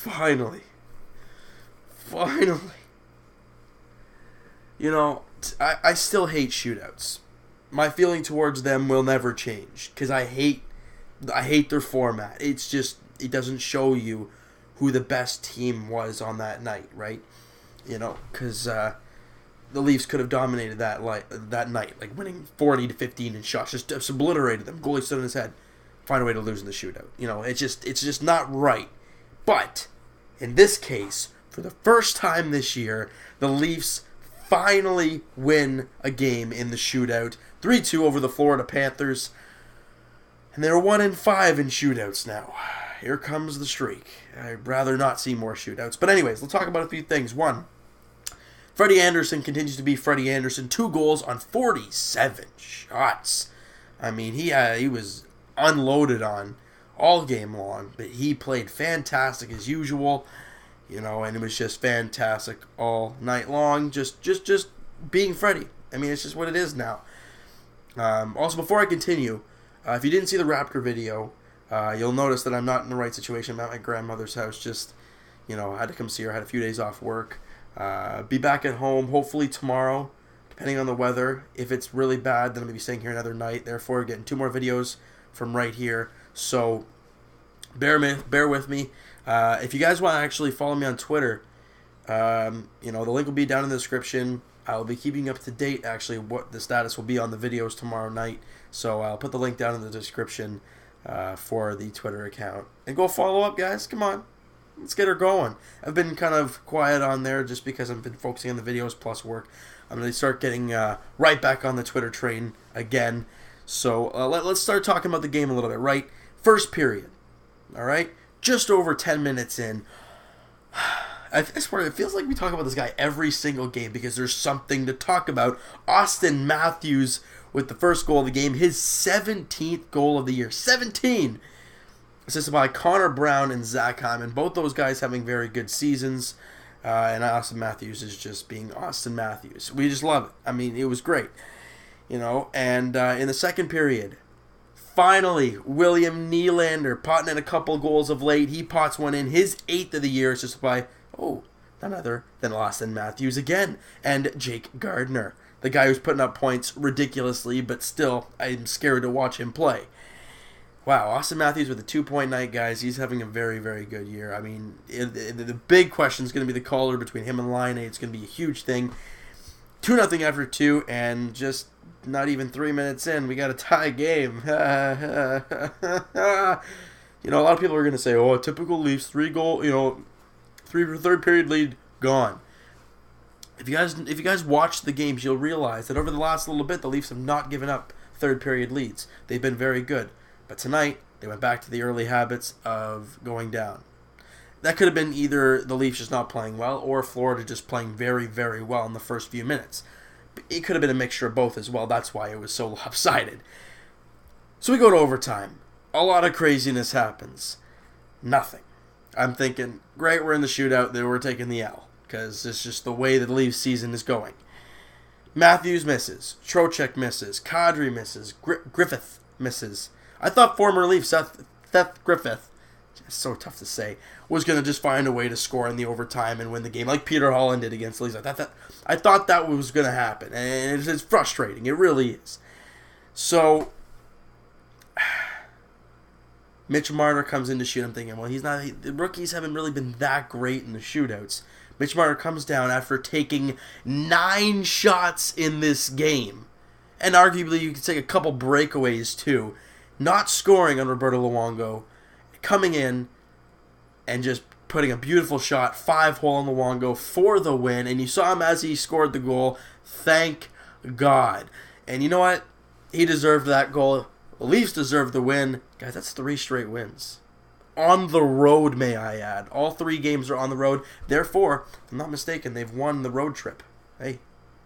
Finally. You know, I still hate shootouts. My feeling towards them will never change because I hate their format. It's just, it doesn't show you who the best team was on that night, right? You know, because the Leafs could have dominated that night, like winning 40-15 in shots, just obliterated them. Goalie stood on his head, find a way to lose in the shootout. You know, it's just not right. But in this case, for the first time this year, the Leafs finally win a game in the shootout, 3-2 over the Florida Panthers, and they're 1-5 in shootouts now. Here comes the streak. I'd rather not see more shootouts. But anyways, let's talk about a few things. One, Freddie Anderson continues to be Freddie Anderson. 2 goals on 47 shots. I mean, he was unloaded on all game long, but he played fantastic as usual. You know, and it was just fantastic all night long. Just being Freddie. I mean, it's just what it is now. Also, before I continue, if you didn't see the Raptor video, you'll notice that I'm not in the right situation. I'm at my grandmother's house. Just, you know, I had to come see her. I had a few days off work. Be back at home hopefully tomorrow, depending on the weather. If it's really bad, then I'm going to be staying here another night. Therefore, getting 2 more videos from right here. So, bear with me. If you guys want to actually follow me on Twitter, you know, the link will be down in the description. I'll be keeping up to date, actually, what the status will be on the videos tomorrow night. So I'll put the link down in the description for the Twitter account. And go follow up, guys. Come on. Let's get her going. I've been kind of quiet on there just because I've been focusing on the videos plus work. I'm going to start getting right back on the Twitter train again. So let's start talking about the game a little bit, right? First period. All right? Just over 10 minutes in. I swear, it feels like we talk about this guy every single game because there's something to talk about. Austin Matthews with the first goal of the game, his 17th goal of the year. 17! Assisted by Connor Brown and Zach Hyman. Both those guys having very good seasons. And Austin Matthews is just being Austin Matthews. We just love it. I mean, it was great. You know, and in the second period, finally, William Nylander potting in a couple goals of late. He pots one in, his 8th of the year, assisted by, none other than Austin Matthews again. And Jake Gardiner, the guy who's putting up points ridiculously, but still, I'm scared to watch him play. Wow, Austin Matthews with a 2-point night, guys. He's having a very, very good year. I mean, the big question is going to be the caller between him and Line A. It's going to be a huge thing. 2-0 after 2, and just not even 3 minutes in, we got a tie game. You know, a lot of people are going to say, oh, typical Leafs, 3-goal, you know, third period lead, gone. If you guys watch the games, you'll realize that over the last little bit, the Leafs have not given up third period leads. They've been very good. But tonight, they went back to the early habits of going down. That could have been either the Leafs just not playing well or Florida just playing very, very well in the first few minutes. It could have been a mixture of both as well. That's why it was so lopsided. So we go to overtime. A lot of craziness happens. Nothing. I'm thinking, great, we're in the shootout. Then we're taking the L. Because it's just the way the Leafs season is going. Matthews misses. Trocheck misses. Kadri misses. Griffith misses. I thought former Leaf Seth Griffith, it's so tough to say, was going to just find a way to score in the overtime and win the game, like Peter Holland did against the Leafs. I thought that was going to happen, and it's frustrating. It really is. So, Mitch Marner comes in to shoot. I'm thinking, well, the rookies haven't really been that great in the shootouts. Mitch Marner comes down after taking 9 shots in this game, and arguably you could take a couple breakaways too. Not scoring on Roberto Luongo, coming in and just putting a beautiful shot, 5-hole on Luongo for the win, and you saw him as he scored the goal. Thank God. And you know what? He deserved that goal. The Leafs deserved the win. Guys, that's 3 straight wins. On the road, may I add. All 3 games are on the road. Therefore, if I'm not mistaken, they've won the road trip. Hey,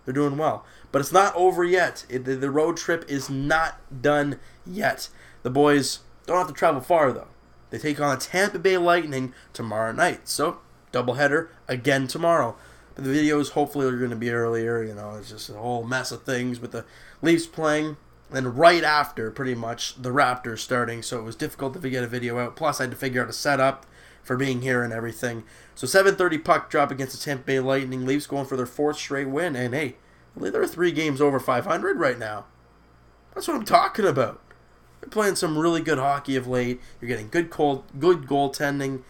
they're doing well. But it's not over yet. The road trip is not done yet. The boys don't have to travel far, though. They take on the Tampa Bay Lightning tomorrow night. So, doubleheader again tomorrow. But the videos hopefully are going to be earlier. You know, it's just a whole mess of things with the Leafs playing. And right after, pretty much, the Raptors starting. So it was difficult to get a video out. Plus, I had to figure out a setup for being here and everything. So 7:30 puck drop against the Tampa Bay Lightning. Leafs going for their 4th straight win. And hey, I believe they're 3 games over 500 right now. That's what I'm talking about. They're playing some really good hockey of late. You're getting good goaltending.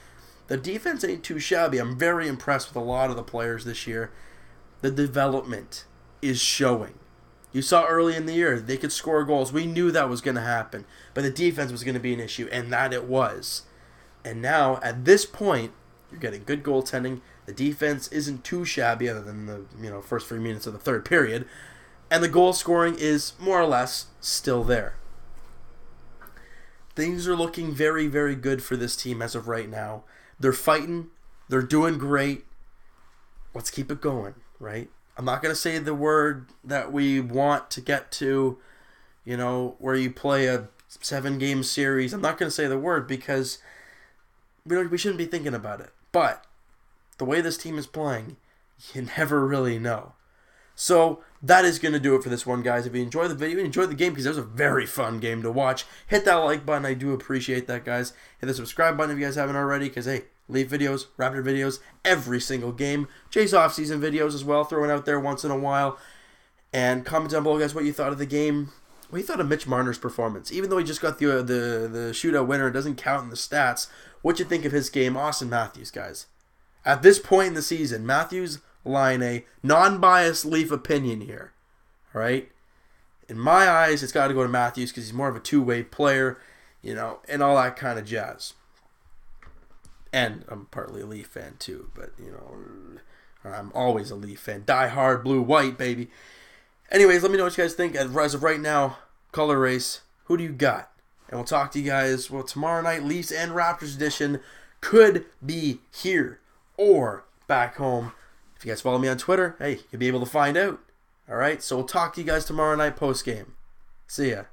The defense ain't too shabby. I'm very impressed with a lot of the players this year. The development is showing. You saw early in the year, they could score goals. We knew that was going to happen. But the defense was going to be an issue, and that it was. And now, at this point, you're getting good goaltending. The defense isn't too shabby other than the first 3 minutes of the third period. And the goal scoring is more or less still there. Things are looking very, very good for this team as of right now. They're fighting. They're doing great. Let's keep it going, right? I'm not going to say the word that we want to get to, where you play a 7-game series. I'm not going to say the word because we shouldn't be thinking about it. But the way this team is playing, you never really know. So that is going to do it for this one, guys. If you enjoyed the video, enjoy the game because it was a very fun game to watch. Hit that like button. I do appreciate that, guys. Hit the subscribe button if you guys haven't already because, hey, Leaf videos, Raptor videos, every single game. Jay's off-season videos as well, throwing out there once in a while. And comment down below, guys, what you thought of the game. What you thought of Mitch Marner's performance. Even though he just got the shootout winner, it doesn't count in the stats. What you think of his game? Austin Matthews, guys. At this point in the season, Matthews, Line, non-biased Leaf opinion here. All right? In my eyes, it's got to go to Matthews because he's more of a two-way player, and all that kind of jazz. And I'm partly a Leaf fan too, but, I'm always a Leaf fan. Die hard, blue-white, baby. Anyways, let me know what you guys think. As of right now, color race, who do you got? And we'll talk to you guys, tomorrow night, Leafs and Raptors edition could be here or back home. If you guys follow me on Twitter, hey, you'll be able to find out. All right, so we'll talk to you guys tomorrow night post-game. See ya.